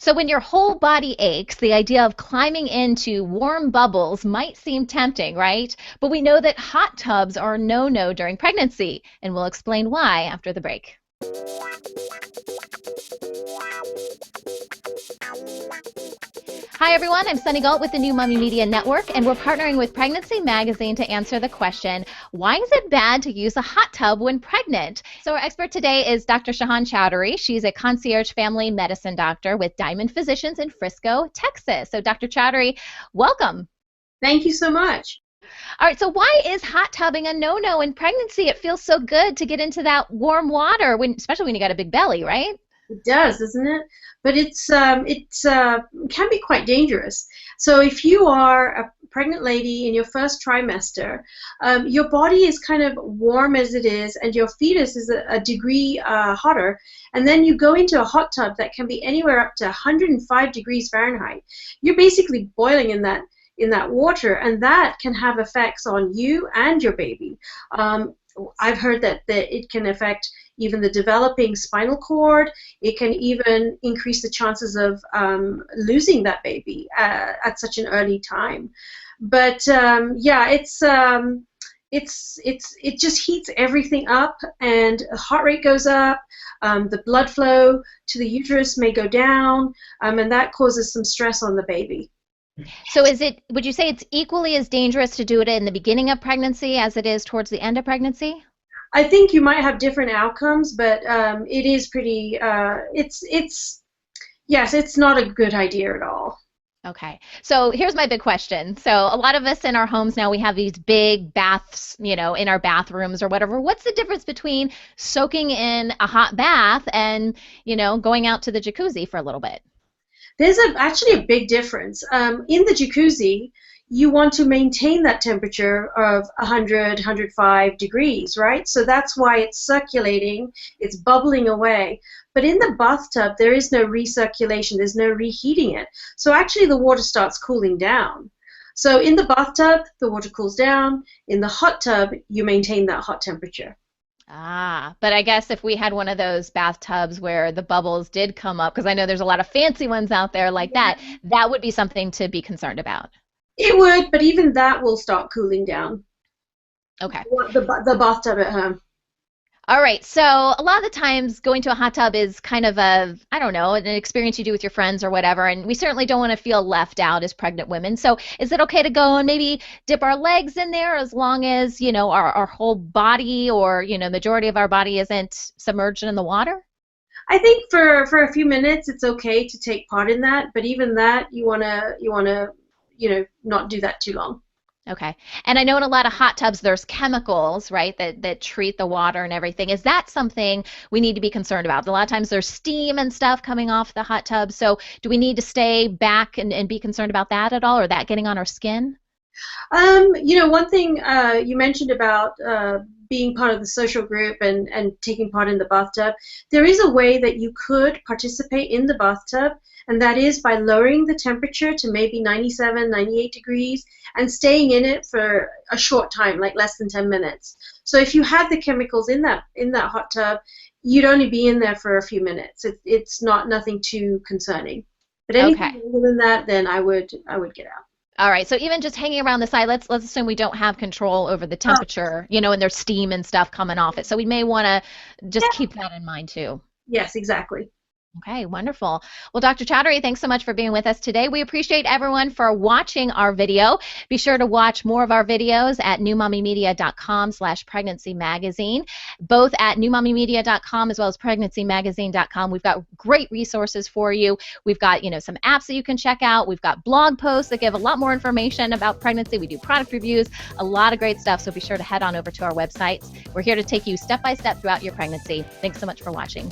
So when your whole body aches, the idea of climbing into warm bubbles might seem tempting, right? But we know that hot tubs are a no-no during pregnancy, and we'll explain why after the break. Hi, everyone. I'm Sunny Galt with the New Mommy Media Network, and we're partnering with Pregnancy Magazine to answer the question, why is it bad to use a hot tub when pregnant? So our expert today is Dr. Shahan Chowdhury. She's a concierge family medicine doctor with Diamond Physicians in Frisco, Texas. So Dr. Chowdhury, welcome. Thank you so much. All right, so why is hot tubbing a no-no in pregnancy? It feels so good to get into that warm water, especially when you got a big belly, right? It does, doesn't it? But it can be quite dangerous. So if you are a pregnant lady in your first trimester, your body is kind of warm as it is, and your fetus is a degree hotter, and then you go into a hot tub that can be anywhere up to 105 degrees Fahrenheit. You're basically boiling in that water, and that can have effects on you and your baby. I've heard that it can affect even the developing spinal cord. It can even increase the chances of losing that baby at such an early time. But yeah, it just heats everything up, and the heart rate goes up. The blood flow to the uterus may go down, and that causes some stress on the baby. So would you say it's equally as dangerous to do it in the beginning of pregnancy as it is towards the end of pregnancy? I think you might have different outcomes, but it is pretty, yes, it's not a good idea at all. Okay. So here's my big question. So a lot of us in our homes now, we have these big baths, in our bathrooms or whatever. What's the difference between soaking in a hot bath and, going out to the jacuzzi for a little bit? There's actually a big difference. In the jacuzzi, you want to maintain that temperature of 100, 105 degrees, right? So that's why it's circulating, it's bubbling away. But in the bathtub, there is no recirculation, there's no reheating it. So actually the water starts cooling down. So in the bathtub, the water cools down. In the hot tub, you maintain that hot temperature. But I guess if we had one of those bathtubs where the bubbles did come up, because I know there's a lot of fancy ones out there like that would be something to be concerned about. It would, but even that will start cooling down. Okay. The bathtub at home. All right. So a lot of the times going to a hot tub is kind of an experience you do with your friends or whatever, and we certainly don't want to feel left out as pregnant women. So is it okay to go and maybe dip our legs in there as long as, our whole body or, majority of our body isn't submerged in the water? I think for a few minutes it's okay to take part in that, but even that you wanna not do that too long. Okay. And I know in a lot of hot tubs there's chemicals, right, that treat the water and everything. Is that something we need to be concerned about? A lot of times there's steam and stuff coming off the hot tub. So do we need to stay back and be concerned about that at all, or that getting on our skin? One thing you mentioned about being part of the social group and taking part in the bathtub, there is a way that you could participate in the bathtub, and that is by lowering the temperature to maybe 97, 98 degrees and staying in it for a short time, like less than 10 minutes. So if you had the chemicals in that hot tub, you'd only be in there for a few minutes. It's nothing too concerning. But anything other than that, then I would get out. All right, so even just hanging around the side, let's assume we don't have control over the temperature, and there's steam and stuff coming off it. So we may want to just keep that in mind too. Yes, exactly. Okay, wonderful. Well, Dr. Chowdhury, thanks so much for being with us today. We appreciate everyone for watching our video. Be sure to watch more of our videos at newmommymedia.com/pregnancy magazine, both at newmommymedia.com as well as pregnancy-magazine.com. We've got great resources for you. We've got, some apps that you can check out. We've got blog posts that give a lot more information about pregnancy. We do product reviews, a lot of great stuff, so be sure to head on over to our websites. We're here to take you step by step throughout your pregnancy. Thanks so much for watching.